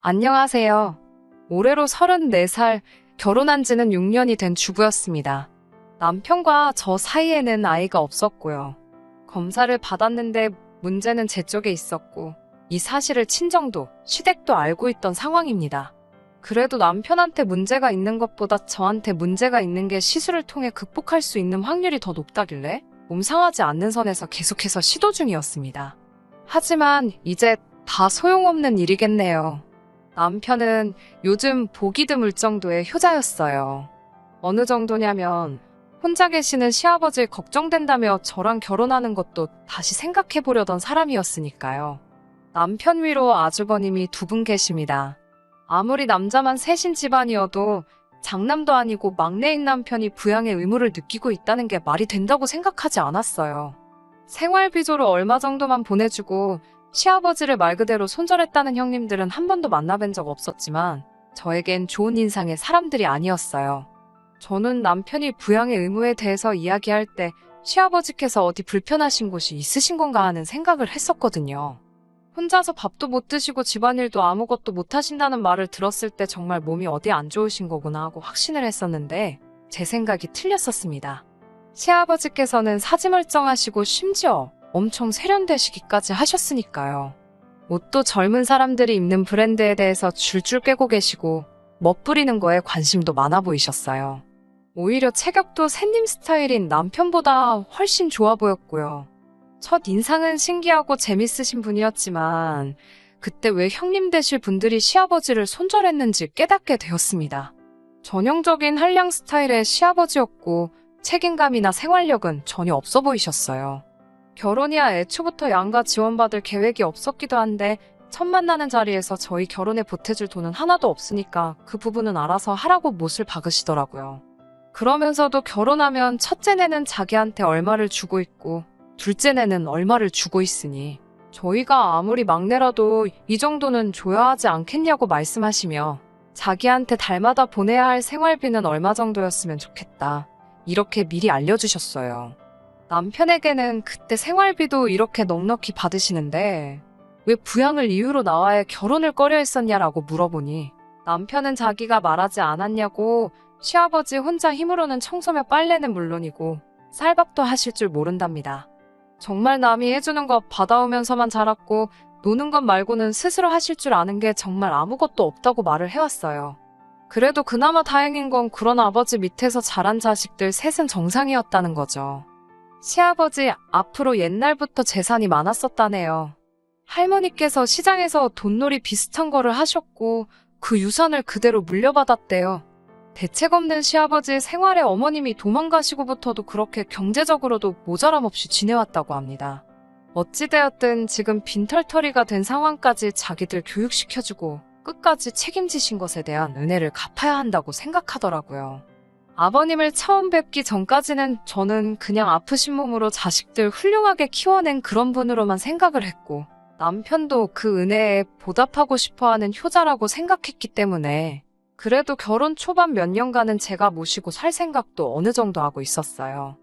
안녕하세요. 올해로 34살, 결혼한 지는 6년이 된 주부였습니다. 남편과 저 사이에는 아이가 없었고요. 검사를 받았는데 문제는 제 쪽에 있었고, 이 사실을 친정도, 시댁도 알고 있던 상황입니다. 그래도 남편한테 문제가 있는 것보다 저한테 문제가 있는 게 시술을 통해 극복할 수 있는 확률이 더 높다길래 몸 상하지 않는 선에서 계속해서 시도 중이었습니다. 하지만 이제 다 소용없는 일이겠네요. 남편은 요즘 보기 드물 정도의 효자였어요. 어느 정도냐면 혼자 계시는 시아버지 걱정된다며 저랑 결혼하는 것도 다시 생각해보려던 사람이었으니까요. 남편 위로 아주버님이 두 분 계십니다. 아무리 남자만 셋인 집안이어도 장남도 아니고 막내인 남편이 부양의 의무를 느끼고 있다는 게 말이 된다고 생각하지 않았어요. 생활비조로 얼마 정도만 보내주고 시아버지를 말 그대로 손절했다는 형님들은 한 번도 만나뵌 적 없었지만 저에겐 좋은 인상의 사람들이 아니었어요. 저는 남편이 부양의 의무에 대해서 이야기할 때 시아버지께서 어디 불편하신 곳이 있으신 건가 하는 생각을 했었거든요. 혼자서 밥도 못 드시고 집안일도 아무것도 못 하신다는 말을 들었을 때 정말 몸이 어디 안 좋으신 거구나 하고 확신을 했었는데 제 생각이 틀렸었습니다. 시아버지께서는 사지멀쩡하시고 심지어 엄청 세련되시기까지 하셨으니까요. 옷도 젊은 사람들이 입는 브랜드에 대해서 줄줄 꿰고 계시고 멋부리는 거에 관심도 많아 보이셨어요. 오히려 체격도 새님 스타일인 남편보다 훨씬 좋아 보였고요. 첫 인상은 신기하고 재밌으신 분이었지만 그때 왜 형님 되실 분들이 시아버지를 손절했는지 깨닫게 되었습니다. 전형적인 한량 스타일의 시아버지였고 책임감이나 생활력은 전혀 없어 보이셨어요. 결혼이야 애초부터 양가 지원받을 계획이 없었기도 한데 첫 만나는 자리에서 저희 결혼에 보태줄 돈은 하나도 없으니까 그 부분은 알아서 하라고 못을 박으시더라고요. 그러면서도 결혼하면 첫째네는 자기한테 얼마를 주고 있고 둘째네는 얼마를 주고 있으니 저희가 아무리 막내라도 이 정도는 줘야 하지 않겠냐고 말씀하시며 자기한테 달마다 보내야 할 생활비는 얼마 정도였으면 좋겠다. 이렇게 미리 알려주셨어요. 남편에게는 그때 생활비도 이렇게 넉넉히 받으시는데 왜 부양을 이유로 나와야 결혼을 꺼려 했었냐라고 물어보니 남편은 자기가 말하지 않았냐고 시아버지 혼자 힘으로는 청소며 빨래는 물론이고 쌀밥도 하실 줄 모른답니다. 정말 남이 해주는 거 받아오면서만 자랐고 노는 것 말고는 스스로 하실 줄 아는 게 정말 아무것도 없다고 말을 해왔어요. 그래도 그나마 다행인 건 그런 아버지 밑에서 자란 자식들 셋은 정상이었다는 거죠. 시아버지 앞으로 옛날부터 재산이 많았었다네요. 할머니께서 시장에서 돈놀이 비슷한 거를 하셨고 그 유산을 그대로 물려받았대요. 대책 없는 시아버지 생활에 어머님이 도망가시고부터도 그렇게 경제적으로도 모자람 없이 지내왔다고 합니다. 어찌되었든 지금 빈털터리가 된 상황까지 자기들 교육시켜주고 끝까지 책임지신 것에 대한 은혜를 갚아야 한다고 생각하더라고요. 아버님을 처음 뵙기 전까지는 저는 그냥 아프신 몸으로 자식들 훌륭하게 키워낸 그런 분으로만 생각을 했고 남편도 그 은혜에 보답하고 싶어하는 효자라고 생각했기 때문에 그래도 결혼 초반 몇 년간은 제가 모시고 살 생각도 어느 정도 하고 있었어요.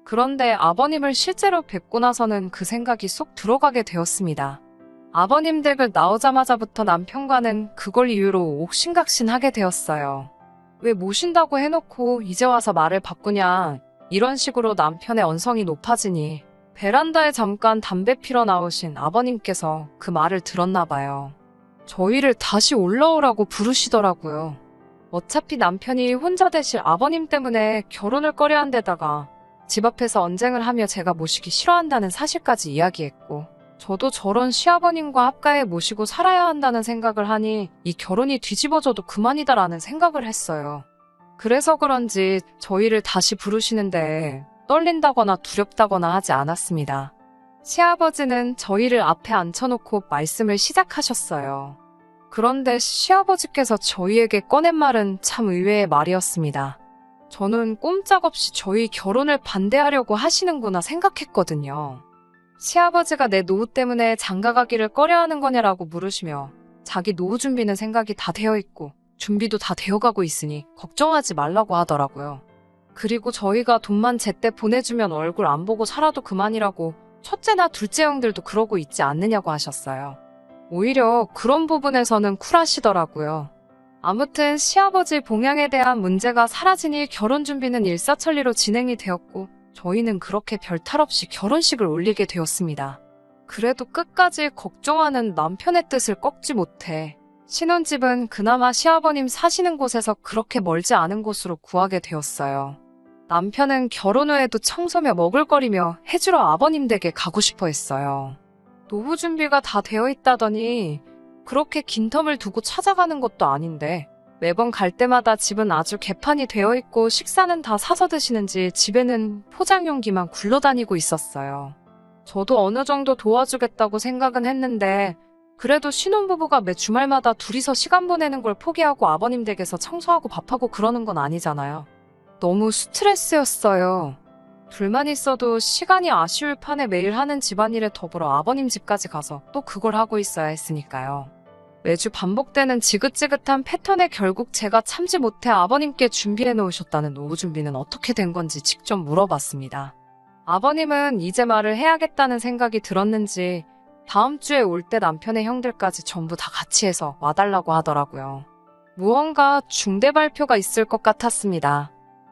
그런데 아버님을 실제로 뵙고 나서는 그 생각이 쏙 들어가게 되었습니다. 아버님 댁을 나오자마자부터 남편과는 그걸 이유로 옥신각신하게 되었어요. 왜 모신다고 해놓고 이제 와서 말을 바꾸냐 이런 식으로 남편의 언성이 높아지니 베란다에 잠깐 담배 피러 나오신 아버님께서 그 말을 들었나 봐요. 저희를 다시 올라오라고 부르시더라고요. 어차피 남편이 혼자 되실 아버님 때문에 결혼을 꺼려한 데다가 집 앞에서 언쟁을 하며 제가 모시기 싫어한다는 사실까지 이야기했고 저도 저런 시아버님과 합가해 모시고 살아야 한다는 생각을 하니 이 결혼이 뒤집어져도 그만이다라는 생각을 했어요. 그래서 그런지 저희를 다시 부르시는데 떨린다거나 두렵다거나 하지 않았습니다. 시아버지는 저희를 앞에 앉혀놓고 말씀을 시작하셨어요. 그런데 시아버지께서 저희에게 꺼낸 말은 참 의외의 말이었습니다. 저는 꼼짝없이 저희 결혼을 반대하려고 하시는구나 생각했거든요. 시아버지가 내 노후 때문에 장가가기를 꺼려하는 거냐라고 물으시며 자기 노후 준비는 생각이 다 되어 있고 준비도 다 되어가고 있으니 걱정하지 말라고 하더라고요. 그리고 저희가 돈만 제때 보내주면 얼굴 안 보고 살아도 그만이라고 첫째나 둘째 형들도 그러고 있지 않느냐고 하셨어요. 오히려 그런 부분에서는 쿨하시더라고요. 아무튼 시아버지 봉양에 대한 문제가 사라지니 결혼 준비는 일사천리로 진행이 되었고 저희는 그렇게 별탈 없이 결혼식을 올리게 되었습니다. 그래도 끝까지 걱정하는 남편의 뜻을 꺾지 못해 신혼집은 그나마 시아버님 사시는 곳에서 그렇게 멀지 않은 곳으로 구하게 되었어요. 남편은 결혼 후에도 청소며 먹을거리며 해주러 아버님 댁에 가고 싶어 했어요. 노후 준비가 다 되어 있다더니 그렇게 긴 텀을 두고 찾아가는 것도 아닌데 매번 갈 때마다 집은 아주 개판이 되어 있고 식사는 다 사서 드시는지 집에는 포장용기만 굴러다니고 있었어요. 저도 어느 정도 도와주겠다고 생각은 했는데 그래도 신혼부부가 매 주말마다 둘이서 시간 보내는 걸 포기하고 아버님 댁에서 청소하고 밥하고 그러는 건 아니잖아요. 너무 스트레스였어요. 둘만 있어도 시간이 아쉬울 판에 매일 하는 집안일에 더불어 아버님 집까지 가서 또 그걸 하고 있어야 했으니까요. 매주 반복되는 지긋지긋한 패턴에 결국 제가 참지 못해 아버님께 준비해 놓으셨다는 노후 준비는 어떻게 된 건지 직접 물어봤습니다. 아버님은 이제 말을 해야겠다는 생각이 들었는지 다음 주에 올 때 남편의 형들까지 전부 다 같이 해서 와달라고 하더라고요. 무언가 중대 발표가 있을 것 같았습니다.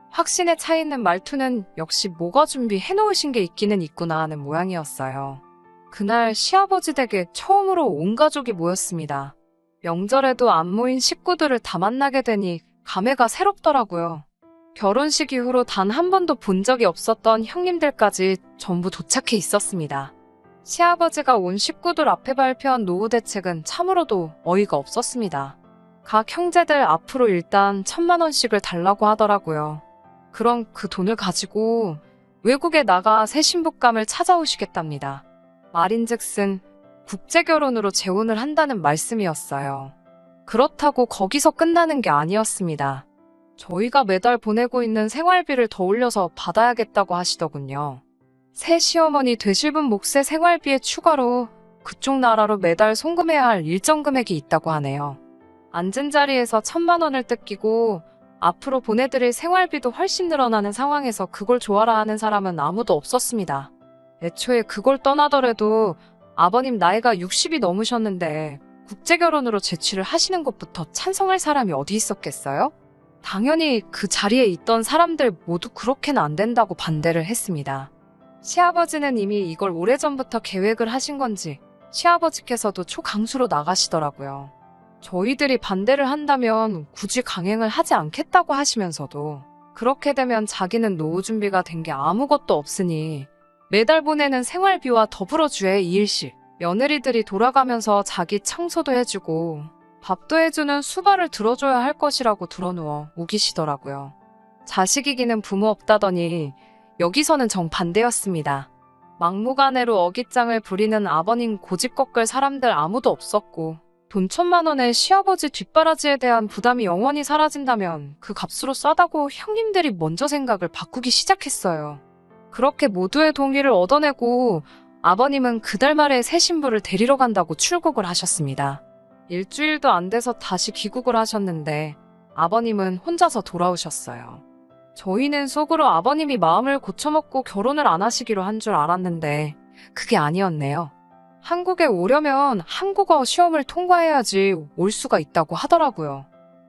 확신에 차 있는 말투는 역시 뭐가 준비해 놓으신 게 있기는 있구나 하는 모양이었어요. 그날 시아버지 댁에 처음으로 온 가족이 모였습니다. 명절에도 안 모인 식구들을 다 만나게 되니 감회가 새롭더라고요. 결혼식 이후로 단 한 번도 본 적이 없었던 형님들까지 전부 도착해 있었습니다. 시아버지가 온 식구들 앞에 발표한 노후 대책은 참으로도 어이가 없었습니다. 각 형제들 앞으로 일단 1,000만 원씩을 달라고 하더라고요. 그럼 그 돈을 가지고 외국에 나가 새 신부감을 찾아오시겠답니다. 말인즉슨 국제결혼으로 재혼을 한다는 말씀이었어요. 그렇다고 거기서 끝나는 게 아니었습니다. 저희가 매달 보내고 있는 생활비를 더 올려서 받아야겠다고 하시더군요. 새 시어머니 되실 분 몫의 생활비에 추가로 그쪽 나라로 매달 송금해야 할 일정 금액이 있다고 하네요. 앉은 자리에서 1,000만 원을 뜯기고 앞으로 보내드릴 생활비도 훨씬 늘어나는 상황에서 그걸 좋아라 하는 사람은 아무도 없었습니다. 애초에 그걸 떠나더라도 아버님 나이가 60이 넘으셨는데 국제결혼으로 제취를 하시는 것부터 찬성할 사람이 어디 있었겠어요? 당연히 그 자리에 있던 사람들 모두 그렇게는 안 된다고 반대를 했습니다. 시아버지는 이미 이걸 오래전부터 계획을 하신 건지 시아버지께서도 초강수로 나가시더라고요. 저희들이 반대를 한다면 굳이 강행을 하지 않겠다고 하시면서도 그렇게 되면 자기는 노후 준비가 된 게 아무것도 없으니 매달 보내는 생활비와 더불어 주의 이일씩 며느리들이 돌아가면서 자기 청소도 해주고 밥도 해주는 수발을 들어줘야 할 것이라고 들어누워 우기시더라고요. 자식 이기는 부모 없다더니 여기서는 정반대였습니다. 막무가내로 어깃장을 부리는 아버님 고집 꺾을 사람들 아무도 없었고 돈 1,000만 원에 시아버지 뒷바라지에 대한 부담이 영원히 사라진다면 그 값으로 싸다고 형님들이 먼저 생각을 바꾸기 시작했어요. 그렇게 모두의 동의를 얻어내고 아버님은 그달 말에 새 신부를 데리러 간다고 출국을 하셨습니다. 일주일도 안 돼서 다시 귀국을 하셨는데 아버님은 혼자서 돌아오셨어요. 저희는 속으로 아버님이 마음을 고쳐먹고 결혼을 안 하시기로 한 줄 알았는데 그게 아니었네요. 한국에 오려면 한국어 시험을 통과해야지 올 수가 있다고 하더라고요.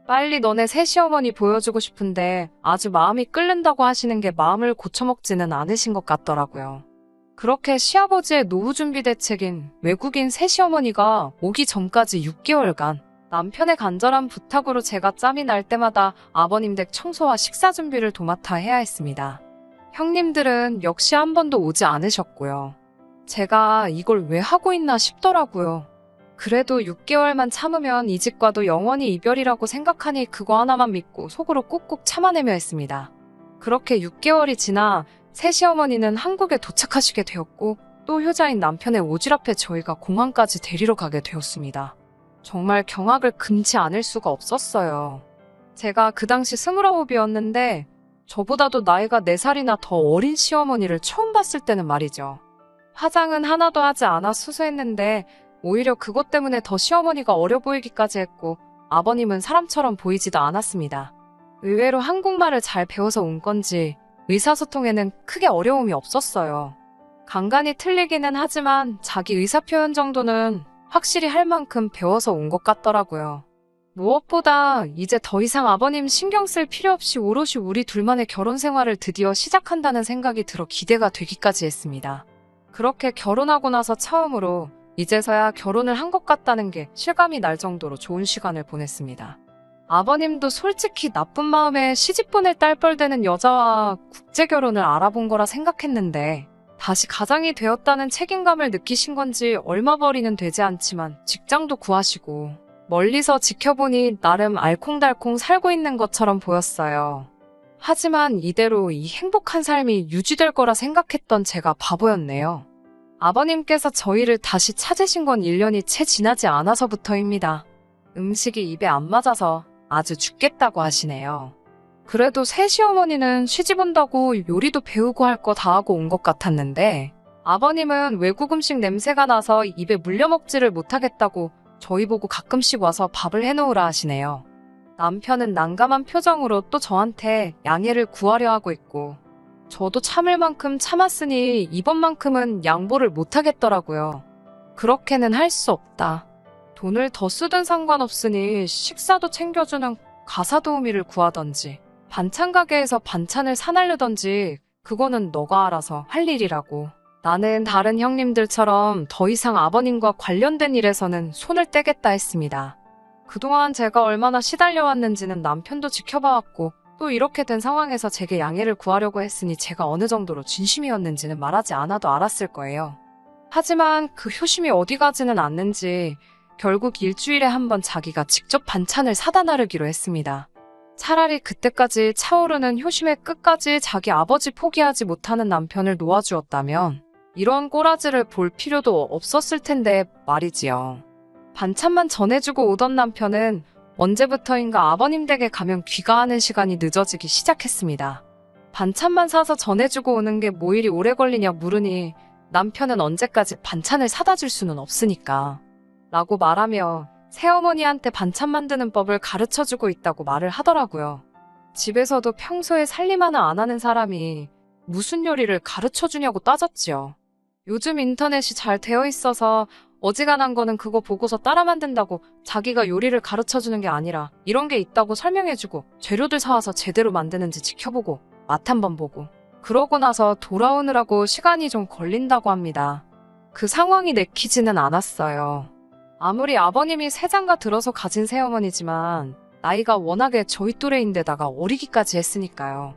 빨리 너네 새 시어머니 보여주고 싶은데 아주 마음이 끓는다고 하시는 게 마음을 고쳐먹지는 않으신 것 같더라고요. 그렇게 시아버지의 노후 준비 대책인 외국인 새 시어머니가 오기 전까지 6개월간 남편의 간절한 부탁으로 제가 짬이 날 때마다 아버님 댁 청소와 식사 준비를 도맡아 해야 했습니다. 형님들은 역시 한 번도 오지 않으셨고요. 제가 이걸 왜 하고 있나 싶더라고요. 그래도 6개월만 참으면 이 집과도 영원히 이별이라고 생각하니 그거 하나만 믿고 속으로 꾹꾹 참아내며 했습니다. 그렇게 6개월이 지나 새 시어머니는 한국에 도착하시게 되었고 또 효자인 남편의 오지랖에 저희가 공항까지 데리러 가게 되었습니다. 정말 경악을 금치 않을 수가 없었어요. 제가 그 당시 29이었는데 저보다도 나이가 4살이나 더 어린 시어머니를 처음 봤을 때는 말이죠. 화장은 하나도 하지 않아 수수했는데 오히려 그것 때문에 더 시어머니가 어려 보이기까지 했고 아버님은 사람처럼 보이지도 않았습니다. 의외로 한국말을 잘 배워서 온 건지 의사소통에는 크게 어려움이 없었어요. 간간히 틀리기는 하지만 자기 의사표현 정도는 확실히 할 만큼 배워서 온 것 같더라고요. 무엇보다 이제 더 이상 아버님 신경 쓸 필요 없이 오롯이 우리 둘만의 결혼 생활을 드디어 시작한다는 생각이 들어 기대가 되기까지 했습니다. 그렇게 결혼하고 나서 처음으로 이제서야 결혼을 한 것 같다는 게 실감이 날 정도로 좋은 시간을 보냈습니다. 아버님도 솔직히 나쁜 마음에 시집 보낼 딸뻘 되는 여자와 국제 결혼을 알아본 거라 생각했는데 다시 가장이 되었다는 책임감을 느끼신 건지 얼마 벌이는 되지 않지만 직장도 구하시고 멀리서 지켜보니 나름 알콩달콩 살고 있는 것처럼 보였어요. 하지만 이대로 이 행복한 삶이 유지될 거라 생각했던 제가 바보였네요. 아버님께서 저희를 다시 찾으신 건 1년이 채 지나지 않아서부터입니다. 음식이 입에 안 맞아서 아주 죽겠다고 하시네요. 그래도 새 시어머니는 시집 온다고 요리도 배우고 할 거 다 하고 온 것 같았는데 아버님은 외국 음식 냄새가 나서 입에 물려먹지를 못하겠다고 저희 보고 가끔씩 와서 밥을 해놓으라 하시네요. 남편은 난감한 표정으로 또 저한테 양해를 구하려 하고 있고 저도 참을 만큼 참았으니 이번만큼은 양보를 못하겠더라고요. 그렇게는 할 수 없다. 돈을 더 쓰든 상관없으니 식사도 챙겨주는 가사 도우미를 구하던지 반찬 가게에서 반찬을 사날르던지 그거는 너가 알아서 할 일이라고. 나는 다른 형님들처럼 더 이상 아버님과 관련된 일에서는 손을 떼겠다 했습니다. 그동안 제가 얼마나 시달려왔는지는 남편도 지켜봐왔고 또 이렇게 된 상황에서 제게 양해를 구하려고 했으니 제가 어느 정도로 진심이었는지는 말하지 않아도 알았을 거예요. 하지만 그 효심이 어디 가지는 않는지 결국 일주일에 한 번 자기가 직접 반찬을 사다 나르기로 했습니다. 차라리 그때까지 차오르는 효심의 끝까지 자기 아버지 포기하지 못하는 남편을 놓아주었다면 이런 꼬라지를 볼 필요도 없었을 텐데 말이지요. 반찬만 전해주고 오던 남편은 언제부터인가 아버님 댁에 가면 귀가하는 시간이 늦어지기 시작했습니다. 반찬만 사서 전해주고 오는 게 뭐 이리 오래 걸리냐 물으니 남편은 언제까지 반찬을 사다 줄 수는 없으니까 라고 말하며 새어머니한테 반찬 만드는 법을 가르쳐주고 있다고 말을 하더라고요. 집에서도 평소에 살림 하나 안 하는 사람이 무슨 요리를 가르쳐주냐고 따졌지요. 요즘 인터넷이 잘 되어 있어서 어지간한 거는 그거 보고서 따라 만든다고 자기가 요리를 가르쳐주는 게 아니라 이런 게 있다고 설명해주고 재료들 사와서 제대로 만드는지 지켜보고 맛 한번 보고 그러고 나서 돌아오느라고 시간이 좀 걸린다고 합니다. 그 상황이 내키지는 않았어요. 아무리 아버님이 세장가 들어서 가진 새어머니지만 나이가 워낙에 저희 또래인데다가 어리기까지 했으니까요.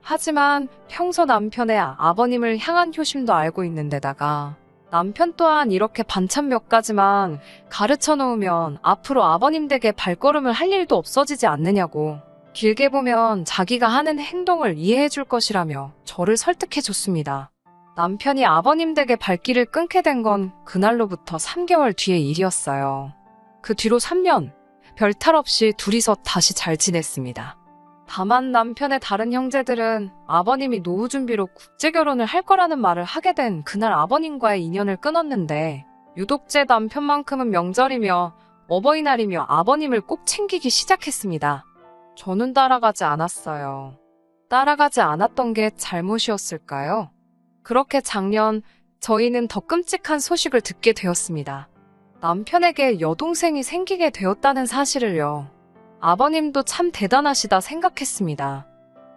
하지만 평소 남편의 아버님을 향한 효심도 알고 있는데다가 남편 또한 이렇게 반찬 몇 가지만 가르쳐 놓으면 앞으로 아버님 댁에 발걸음을 할 일도 없어지지 않느냐고 길게 보면 자기가 하는 행동을 이해해 줄 것이라며 저를 설득해 줬습니다. 남편이 아버님 댁에 발길을 끊게 된 건 그날로부터 3개월 뒤의 일이었어요. 그 뒤로 3년, 별탈 없이 둘이서 다시 잘 지냈습니다. 다만 남편의 다른 형제들은 아버님이 노후 준비로 국제 결혼을 할 거라는 말을 하게 된 그날 아버님과의 인연을 끊었는데 유독 제 남편만큼은 명절이며 어버이날이며 아버님을 꼭 챙기기 시작했습니다. 저는 따라가지 않았어요. 따라가지 않았던 게 잘못이었을까요? 그렇게 작년 저희는 더 끔찍한 소식을 듣게 되었습니다. 남편에게 여동생이 생기게 되었다는 사실을요. 아버님도 참 대단하시다 생각했습니다.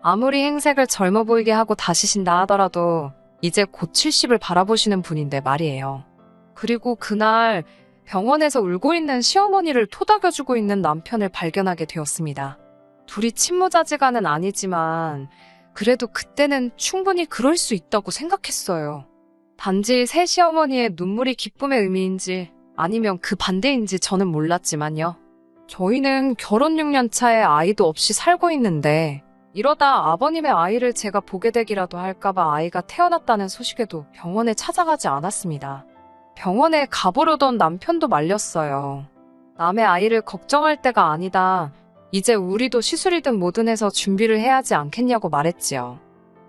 아무리 행색을 젊어 보이게 하고 다시신다 하더라도 이제 곧 70을 바라보시는 분인데 말이에요. 그리고 그날 병원에서 울고 있는 시어머니를 토닥여주고 있는 남편을 발견하게 되었습니다. 둘이 친모자지간은 아니지만 그래도 그때는 충분히 그럴 수 있다고 생각했어요. 단지 새 시어머니의 눈물이 기쁨의 의미인지 아니면 그 반대인지 저는 몰랐지만요. 저희는 결혼 6년 차에 아이도 없이 살고 있는데 이러다 아버님의 아이를 제가 보게 되기라도 할까봐 아이가 태어났다는 소식에도 병원에 찾아가지 않았습니다. 병원에 가보려던 남편도 말렸어요. 남의 아이를 걱정할 때가 아니다. 이제 우리도 시술이든 뭐든 해서 준비를 해야 하지 않겠냐고 말했지요.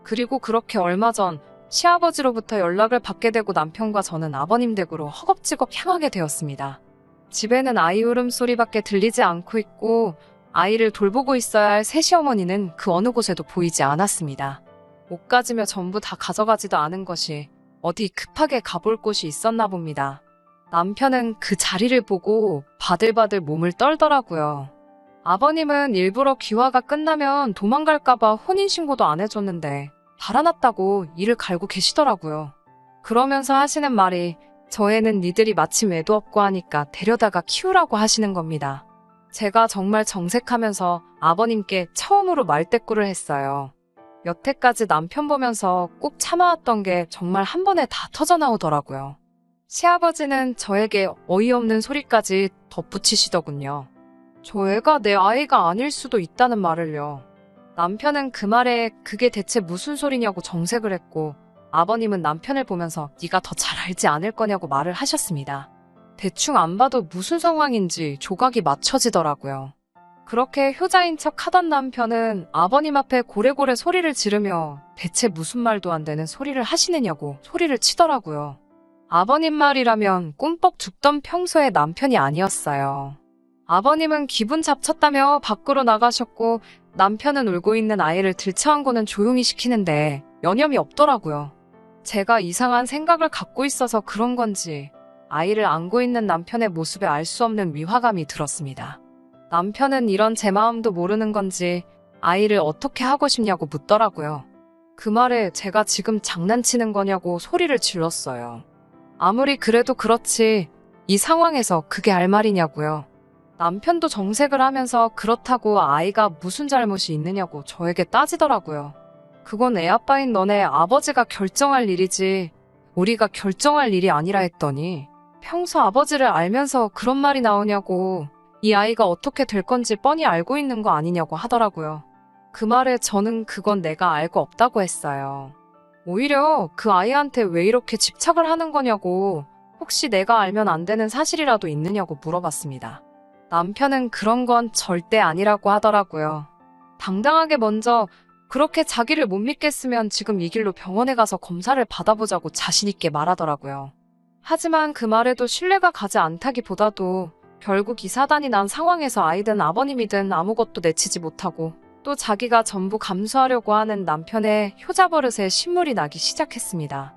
그리고 그렇게 얼마 전 시아버지로부터 연락을 받게 되고 남편과 저는 아버님 댁으로 허겁지겁 향하게 되었습니다. 집에는 아이 울음소리밖에 들리지 않고 있고 아이를 돌보고 있어야 할 새시어머니는 그 어느 곳에도 보이지 않았습니다. 옷 가지며 전부 다 가져가지도 않은 것이 어디 급하게 가볼 곳이 있었나 봅니다. 남편은 그 자리를 보고 바들바들 몸을 떨더라고요. 아버님은 일부러 귀화가 끝나면 도망갈까봐 혼인신고도 안 해줬는데 달아났다고 이를 갈고 계시더라고요. 그러면서 하시는 말이 저 애는 니들이 마침 애도 없고 하니까 데려다가 키우라고 하시는 겁니다. 제가 정말 정색하면서 아버님께 처음으로 말대꾸를 했어요. 여태까지 남편 보면서 꾹 참아왔던 게 정말 한 번에 다 터져나오더라고요. 시아버지는 저에게 어이없는 소리까지 덧붙이시더군요. 저 애가 내 아이가 아닐 수도 있다는 말을요. 남편은 그 말에 그게 대체 무슨 소리냐고 정색을 했고 아버님은 남편을 보면서 네가 더 잘 알지 않을 거냐고 말을 하셨습니다. 대충 안 봐도 무슨 상황인지 조각이 맞춰지더라고요. 그렇게 효자인 척 하던 남편은 아버님 앞에 고래고래 소리를 지르며 대체 무슨 말도 안 되는 소리를 하시느냐고 소리를 치더라고요. 아버님 말이라면 꿈뻑 죽던 평소의 남편이 아니었어요. 아버님은 기분 잡쳤다며 밖으로 나가셨고 남편은 울고 있는 아이를 들쳐안고는 조용히 시키는데 여념이 없더라고요. 제가 이상한 생각을 갖고 있어서 그런 건지 아이를 안고 있는 남편의 모습에 알 수 없는 위화감이 들었습니다. 남편은 이런 제 마음도 모르는 건지 아이를 어떻게 하고 싶냐고 묻더라고요. 그 말에 제가 지금 장난치는 거냐고 소리를 질렀어요. 아무리 그래도 그렇지 이 상황에서 그게 할 말이냐고요. 남편도 정색을 하면서 그렇다고 아이가 무슨 잘못이 있느냐고 저에게 따지더라고요. 그건 애 아빠인 너네 아버지가 결정할 일이지 우리가 결정할 일이 아니라 했더니 평소 아버지를 알면서 그런 말이 나오냐고 이 아이가 어떻게 될 건지 뻔히 알고 있는 거 아니냐고 하더라고요. 그 말에 저는 그건 내가 알고 없다고 했어요. 오히려 그 아이한테 왜 이렇게 집착을 하는 거냐고 혹시 내가 알면 안 되는 사실이라도 있느냐고 물어봤습니다. 남편은 그런 건 절대 아니라고 하더라고요. 당당하게 먼저 그렇게 자기를 못 믿겠으면 지금 이 길로 병원에 가서 검사를 받아보자고 자신있게 말하더라고요. 하지만 그 말에도 신뢰가 가지 않다기보다도 결국 이 사단이 난 상황에서 아이든 아버님이든 아무것도 내치지 못하고 또 자기가 전부 감수하려고 하는 남편의 효자 버릇에 신물이 나기 시작했습니다.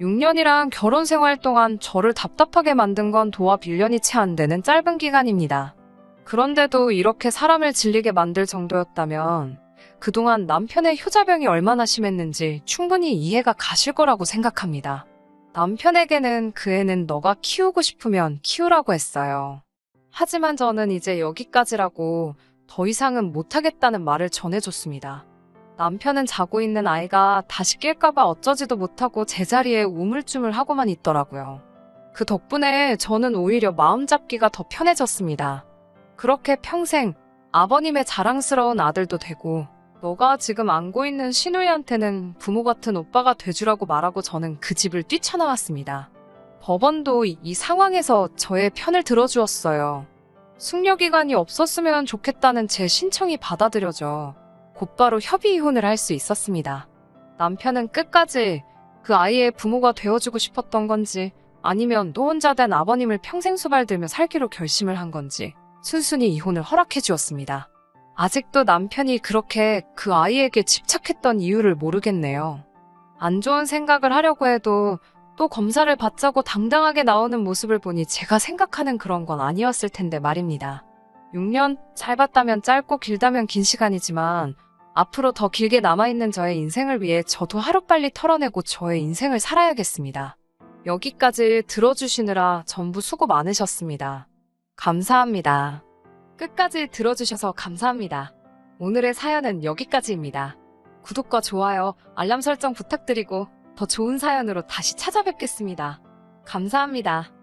6년이란 결혼 생활 동안 저를 답답하게 만든 건 도합 1년이 채 안 되는 짧은 기간입니다. 그런데도 이렇게 사람을 질리게 만들 정도였다면 그동안 남편의 효자병이 얼마나 심했는지 충분히 이해가 가실 거라고 생각합니다. 남편에게는 그 애는 너가 키우고 싶으면 키우라고 했어요. 하지만 저는 이제 여기까지라고 더 이상은 못하겠다는 말을 전해줬습니다. 남편은 자고 있는 아이가 다시 깰까봐 어쩌지도 못하고 제자리에 우물쭈물하고만 있더라고요. 그 덕분에 저는 오히려 마음 잡기가 더 편해졌습니다. 그렇게 평생 아버님의 자랑스러운 아들도 되고 너가 지금 안고 있는 시누이한테는 부모 같은 오빠가 돼주라고 말하고 저는 그 집을 뛰쳐나왔습니다. 법원도 이 상황에서 저의 편을 들어주었어요. 숙려기간이 없었으면 좋겠다는 제 신청이 받아들여져 곧바로 협의 이혼을 할 수 있었습니다. 남편은 끝까지 그 아이의 부모가 되어주고 싶었던 건지 아니면 노혼자 된 아버님을 평생 수발들며 살기로 결심을 한 건지 순순히 이혼을 허락해 주었습니다. 아직도 남편이 그렇게 그 아이에게 집착했던 이유를 모르겠네요. 안 좋은 생각을 하려고 해도 또 검사를 받자고 당당하게 나오는 모습을 보니 제가 생각하는 그런 건 아니었을 텐데 말입니다. 6년 짧았다면 짧고 길다면 긴 시간이지만 앞으로 더 길게 남아있는 저의 인생을 위해 저도 하루빨리 털어내고 저의 인생을 살아야겠습니다. 여기까지 들어주시느라 전부 수고 많으셨습니다. 감사합니다. 끝까지 들어주셔서 감사합니다. 오늘의 사연은 여기까지입니다. 구독과 좋아요, 알람 설정 부탁드리고 더 좋은 사연으로 다시 찾아뵙겠습니다. 감사합니다.